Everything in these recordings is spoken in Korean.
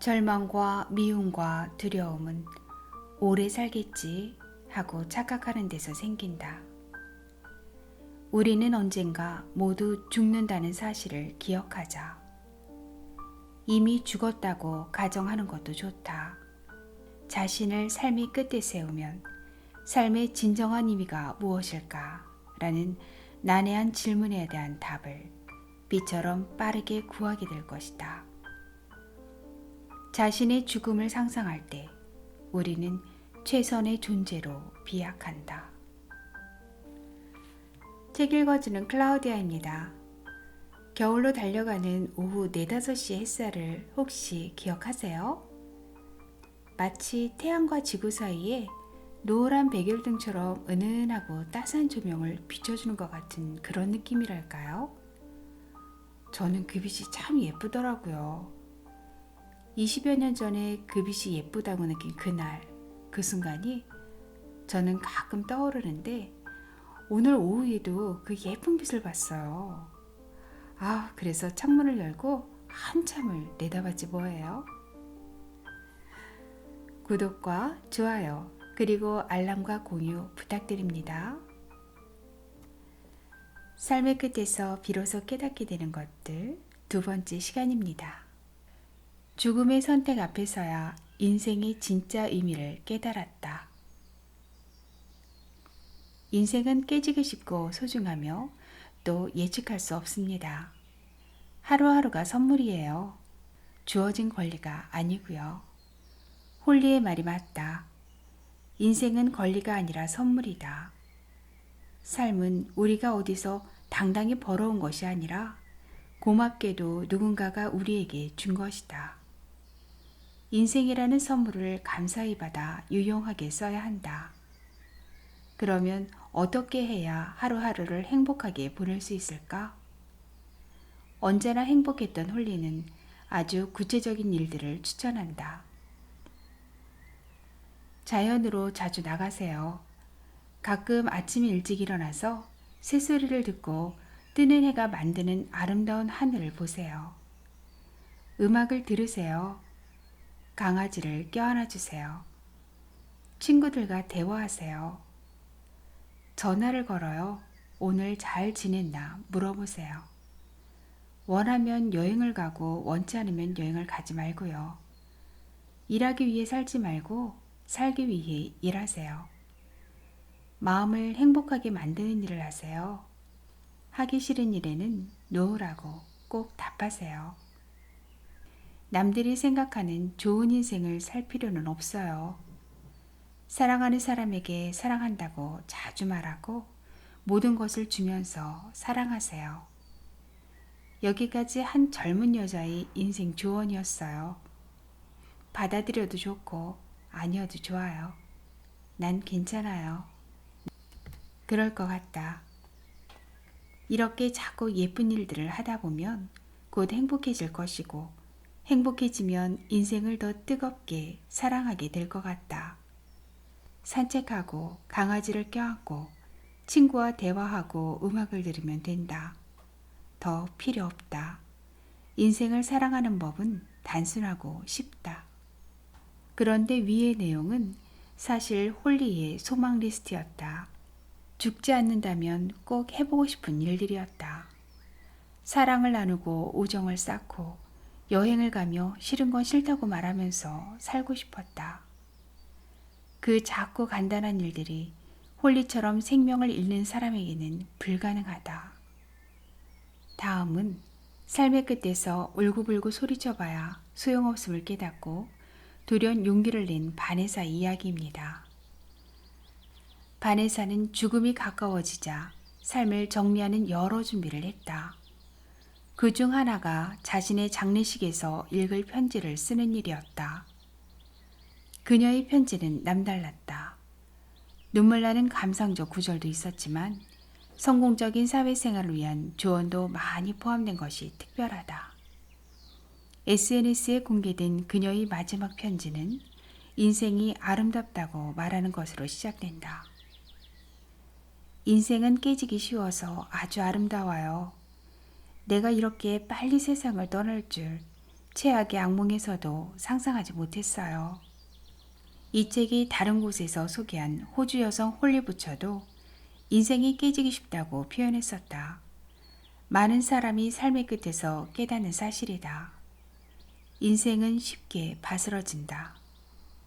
절망과 미움과 두려움은 오래 살겠지 하고 착각하는 데서 생긴다. 우리는 언젠가 모두 죽는다는 사실을 기억하자. 이미 죽었다고 가정하는 것도 좋다. 자신을 삶의 끝에 세우면 삶의 진정한 의미가 무엇일까? 라는 난해한 질문에 대한 답을 비처럼 빠르게 구하게 될 것이다. 자신의 죽음을 상상할 때 우리는 최선의 존재로 비약한다. 책 읽어주는 클라우디아입니다. 겨울로 달려가는 오후 4, 5시 햇살을 혹시 기억하세요? 마치 태양과 지구 사이에 노란 백열등처럼 은은하고 따스한 조명을 비춰주는 것 같은 그런 느낌이랄까요? 저는 그 빛이 참 예쁘더라고요. 20여 년 전에 그 빛이 예쁘다고 느낀 그날, 그 순간이 저는 가끔 떠오르는데 오늘 오후에도 그 예쁜 빛을 봤어요. 그래서 창문을 열고 한참을 내다봤지 뭐예요. 구독과 좋아요 그리고 알람과 공유 부탁드립니다. 삶의 끝에서 비로소 깨닫게 되는 것들 두 번째 시간입니다. 죽음의 선택 앞에서야 인생의 진짜 의미를 깨달았다. 인생은 깨지기 쉽고 소중하며 또 예측할 수 없습니다. 하루하루가 선물이에요. 주어진 권리가 아니고요. 홀리의 말이 맞다. 인생은 권리가 아니라 선물이다. 삶은 우리가 어디서 당당히 벌어온 것이 아니라 고맙게도 누군가가 우리에게 준 것이다. 인생이라는 선물을 감사히 받아 유용하게 써야 한다. 그러면 어떻게 해야 하루하루를 행복하게 보낼 수 있을까? 언제나 행복했던 홀리는 아주 구체적인 일들을 추천한다. 자연으로 자주 나가세요. 가끔 아침에 일찍 일어나서 새소리를 듣고 뜨는 해가 만드는 아름다운 하늘을 보세요. 음악을 들으세요. 강아지를 껴안아 주세요. 친구들과 대화하세요. 전화를 걸어요. 오늘 잘 지냈나 물어보세요. 원하면 여행을 가고 원치 않으면 여행을 가지 말고요. 일하기 위해 살지 말고 살기 위해 일하세요. 마음을 행복하게 만드는 일을 하세요. 하기 싫은 일에는 놓으라고 꼭 답하세요. 남들이 생각하는 좋은 인생을 살 필요는 없어요. 사랑하는 사람에게 사랑한다고 자주 말하고 모든 것을 주면서 사랑하세요. 여기까지 한 젊은 여자의 인생 조언이었어요. 받아들여도 좋고 아니어도 좋아요. 난 괜찮아요. 그럴 것 같다. 이렇게 자꾸 예쁜 일들을 하다 보면 곧 행복해질 것이고 행복해지면 인생을 더 뜨겁게 사랑하게 될 것 같다. 산책하고 강아지를 껴안고 친구와 대화하고 음악을 들으면 된다. 더 필요 없다. 인생을 사랑하는 법은 단순하고 쉽다. 그런데 위의 내용은 사실 홀리의 소망 리스트였다. 죽지 않는다면 꼭 해보고 싶은 일들이었다. 사랑을 나누고 우정을 쌓고 여행을 가며 싫은 건 싫다고 말하면서 살고 싶었다. 그 작고 간단한 일들이 홀리처럼 생명을 잃는 사람에게는 불가능하다. 다음은 삶의 끝에서 울고불고 소리쳐봐야 소용없음을 깨닫고 돌연 용기를 낸 바네사 이야기입니다. 바네사는 죽음이 가까워지자 삶을 정리하는 여러 준비를 했다. 그 중 하나가 자신의 장례식에서 읽을 편지를 쓰는 일이었다. 그녀의 편지는 남달랐다. 눈물 나는 감상적 구절도 있었지만 성공적인 사회생활을 위한 조언도 많이 포함된 것이 특별하다. SNS에 공개된 그녀의 마지막 편지는 인생이 아름답다고 말하는 것으로 시작된다. 인생은 깨지기 쉬워서 아주 아름다워요. 내가 이렇게 빨리 세상을 떠날 줄 최악의 악몽에서도 상상하지 못했어요. 이 책이 다른 곳에서 소개한 호주 여성 홀리부처도 인생이 깨지기 쉽다고 표현했었다. 많은 사람이 삶의 끝에서 깨닫는 사실이다. 인생은 쉽게 바스러진다.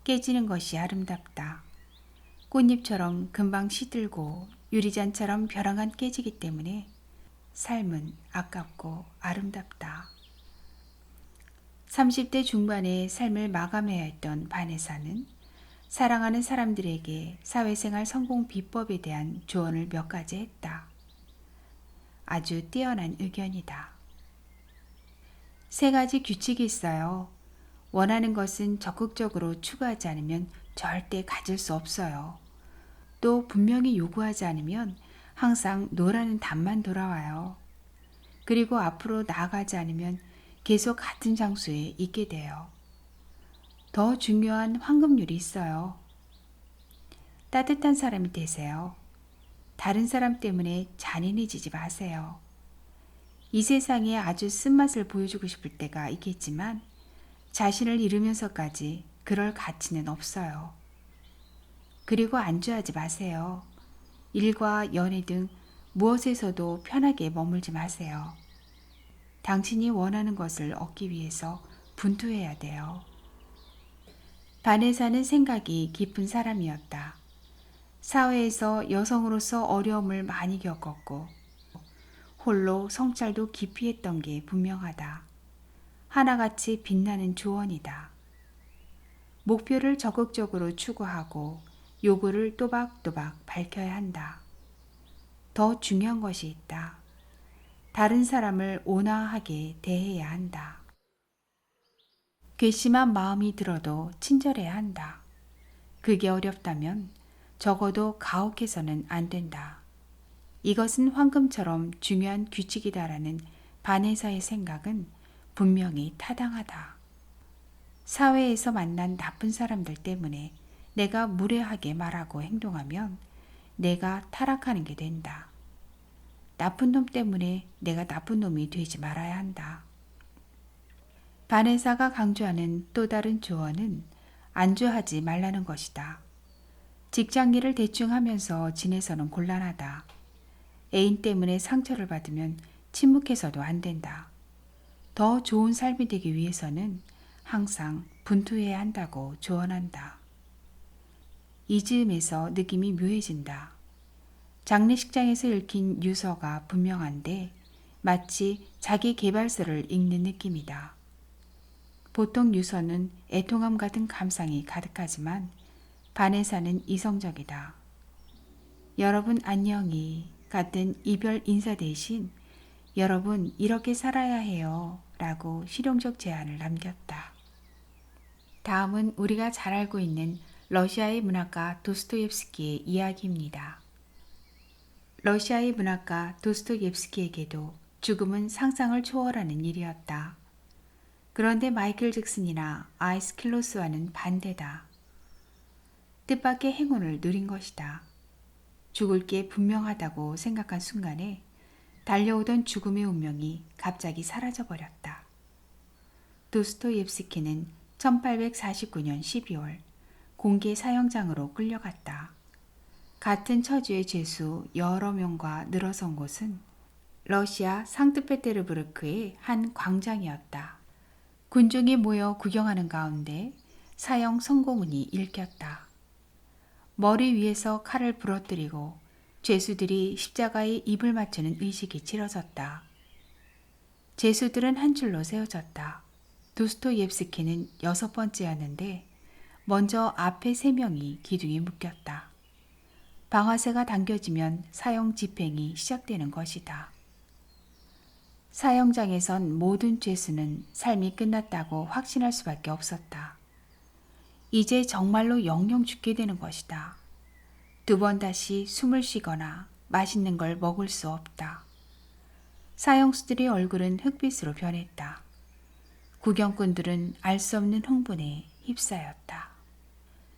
깨지는 것이 아름답다. 꽃잎처럼 금방 시들고 유리잔처럼 벼랑간 깨지기 때문에 삶은 아깝고 아름답다. 30대 중반에 삶을 마감해야 했던 바네사는 사랑하는 사람들에게 사회생활 성공 비법에 대한 조언을 몇 가지 했다. 아주 뛰어난 의견이다. 3가지 규칙이 있어요. 원하는 것은 적극적으로 추구하지 않으면 절대 가질 수 없어요. 또 분명히 요구하지 않으면 항상 노라는 답만 돌아와요. 그리고 앞으로 나아가지 않으면 계속 같은 장소에 있게 돼요. 더 중요한 황금률이 있어요. 따뜻한 사람이 되세요. 다른 사람 때문에 잔인해지지 마세요. 이 세상에 아주 쓴맛을 보여주고 싶을 때가 있겠지만 자신을 잃으면서까지 그럴 가치는 없어요. 그리고 안주하지 마세요. 일과 연애 등 무엇에서도 편하게 머물지 마세요. 당신이 원하는 것을 얻기 위해서 분투해야 돼요. 바네사는 생각이 깊은 사람이었다. 사회에서 여성으로서 어려움을 많이 겪었고 홀로 성찰도 깊이 했던 게 분명하다. 하나같이 빛나는 조언이다. 목표를 적극적으로 추구하고 요구를 또박또박 밝혀야 한다. 더 중요한 것이 있다. 다른 사람을 온화하게 대해야 한다. 괘씸한 마음이 들어도 친절해야 한다. 그게 어렵다면 적어도 가혹해서는 안 된다. 이것은 황금처럼 중요한 규칙이다라는 바네사의 생각은 분명히 타당하다. 사회에서 만난 나쁜 사람들 때문에 내가 무례하게 말하고 행동하면 내가 타락하는 게 된다. 나쁜 놈 때문에 내가 나쁜 놈이 되지 말아야 한다. 바네사가 강조하는 또 다른 조언은 안주하지 말라는 것이다. 직장일을 대충 하면서 지내서는 곤란하다. 애인 때문에 상처를 받으면 침묵해서도 안 된다. 더 좋은 삶이 되기 위해서는 항상 분투해야 한다고 조언한다. 이 즈음에서 느낌이 묘해진다. 장례식장에서 읽힌 유서가 분명한데 마치 자기 개발서를 읽는 느낌이다. 보통 유서는 애통함 같은 감상이 가득하지만 바네사는 이성적이다. 여러분 안녕히 같은 이별 인사 대신 여러분 이렇게 살아야 해요 라고 실용적 제안을 남겼다. 다음은 우리가 잘 알고 있는 러시아의 문학가 도스토옙스키의 이야기입니다. 러시아의 문학가 도스토옙스키에게도 죽음은 상상을 초월하는 일이었다. 그런데 마이클 잭슨이나 아이스 클로스와는 반대다. 뜻밖의 행운을 누린 것이다. 죽을 게 분명하다고 생각한 순간에 달려오던 죽음의 운명이 갑자기 사라져버렸다. 도스토옙스키는 1849년 12월 공개 사형장으로 끌려갔다. 같은 처지의 죄수 여러 명과 늘어선 곳은 러시아 상트페테르부르크의 한 광장이었다. 군중이 모여 구경하는 가운데 사형 선고문이 읽혔다. 머리 위에서 칼을 부러뜨리고 죄수들이 십자가에 입을 맞추는 의식이 치러졌다. 죄수들은 한 줄로 세워졌다. 도스토옙스키는 6번째였는데 먼저 앞에 3명이 기둥에 묶였다. 방아쇠가 당겨지면 사형 집행이 시작되는 것이다. 사형장에선 모든 죄수는 삶이 끝났다고 확신할 수밖에 없었다. 이제 정말로 영영 죽게 되는 것이다. 2번 다시 숨을 쉬거나 맛있는 걸 먹을 수 없다. 사형수들의 얼굴은 흑빛으로 변했다. 구경꾼들은 알 수 없는 흥분에 휩싸였다.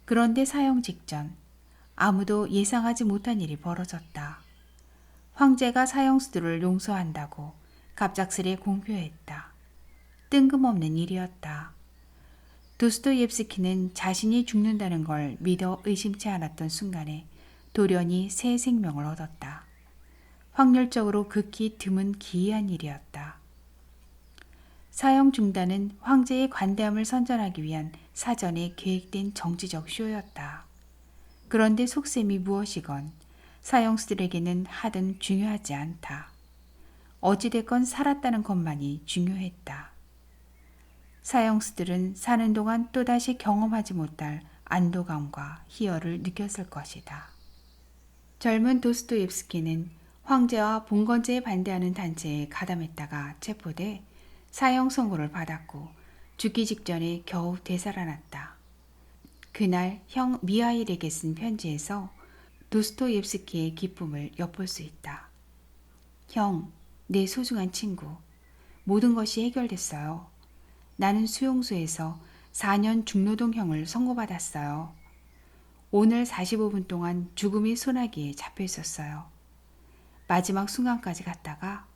그런데 사형 직전 아무도 예상하지 못한 일이 벌어졌다. 황제가 사형수들을 용서한다고 갑작스레 공표했다. 뜬금없는 일이었다. 도스토옙스키는 자신이 죽는다는 걸 믿어 의심치 않았던 순간에 돌연히 새 생명을 얻었다. 확률적으로 극히 드문 기이한 일이었다. 사형 중단은 황제의 관대함을 선전하기 위한 사전에 계획된 정치적 쇼였다. 그런데 속셈이 무엇이건 사형수들에게는 하등 중요하지 않다. 어찌됐건 살았다는 것만이 중요했다. 사형수들은 사는 동안 또다시 경험하지 못할 안도감과 희열을 느꼈을 것이다. 젊은 도스토옙스키는 황제와 봉건제에 반대하는 단체에 가담했다가 체포돼 사형 선고를 받았고 죽기 직전에 겨우 되살아났다. 그날 형 미하일에게 쓴 편지에서 도스토옙스키의 기쁨을 엿볼 수 있다. 형, 내 소중한 친구, 모든 것이 해결됐어요. 나는 수용소에서 4년 중노동형을 선고받았어요. 오늘 45분 동안 죽음의 소나기에 잡혀 있었어요. 마지막 순간까지 갔다가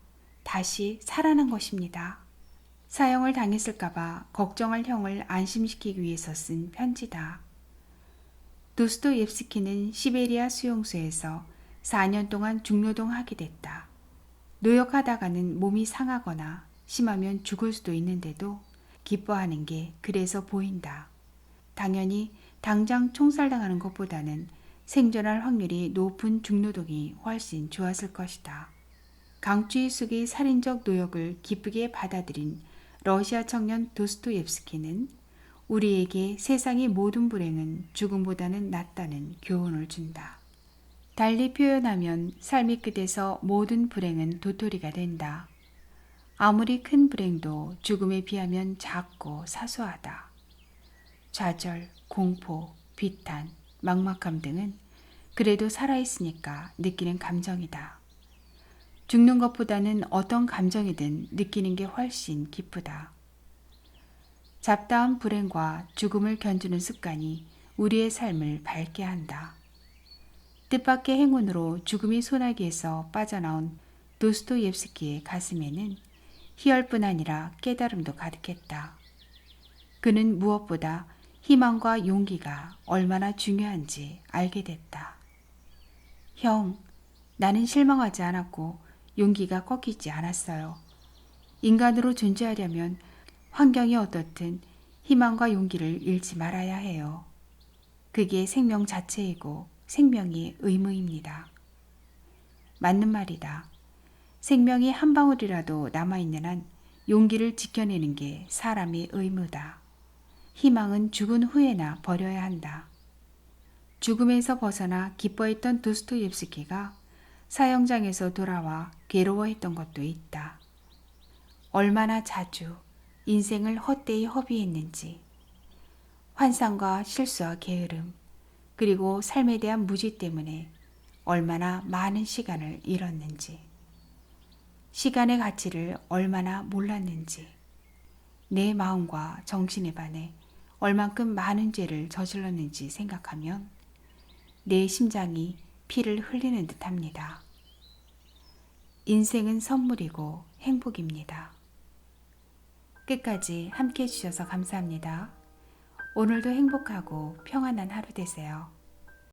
다시 살아난 것입니다. 사형을 당했을까봐 걱정할 형을 안심시키기 위해서 쓴 편지다. 도스토옙스키는 시베리아 수용소에서 4년 동안 중노동하게 됐다. 노역하다가는 몸이 상하거나 심하면 죽을 수도 있는데도 기뻐하는 게 그래서 보인다. 당연히 당장 총살당하는 것보다는 생존할 확률이 높은 중노동이 훨씬 좋았을 것이다. 강주의 속의 살인적 노역을 기쁘게 받아들인 러시아 청년 도스토옙스키는 우리에게 세상의 모든 불행은 죽음보다는 낫다는 교훈을 준다. 달리 표현하면 삶의 끝에서 모든 불행은 도토리가 된다. 아무리 큰 불행도 죽음에 비하면 작고 사소하다. 좌절, 공포, 비탄, 막막함 등은 그래도 살아있으니까 느끼는 감정이다. 죽는 것보다는 어떤 감정이든 느끼는 게 훨씬 기쁘다. 잡다한 불행과 죽음을 견주는 습관이 우리의 삶을 밝게 한다. 뜻밖의 행운으로 죽음의 소나기에서 빠져나온 도스토옙스키의 가슴에는 희열뿐 아니라 깨달음도 가득했다. 그는 무엇보다 희망과 용기가 얼마나 중요한지 알게 됐다. 형, 나는 실망하지 않았고 용기가 꺾이지 않았어요. 인간으로 존재하려면 환경이 어떻든 희망과 용기를 잃지 말아야 해요. 그게 생명 자체이고 생명의 의무입니다. 맞는 말이다. 생명이 한 방울이라도 남아있는 한 용기를 지켜내는 게 사람의 의무다. 희망은 죽은 후에나 버려야 한다. 죽음에서 벗어나 기뻐했던 도스토옙스키가 사형장에서 돌아와 괴로워했던 것도 있다. 얼마나 자주 인생을 헛되이 허비했는지, 환상과 실수와 게으름, 그리고 삶에 대한 무지 때문에 얼마나 많은 시간을 잃었는지, 시간의 가치를 얼마나 몰랐는지, 내 마음과 정신에 반해 얼만큼 많은 죄를 저질렀는지 생각하면 내 심장이 피를 흘리는 듯합니다. 인생은 선물이고 행복입니다. 끝까지 함께 해주셔서 감사합니다. 오늘도 행복하고 평안한 하루 되세요.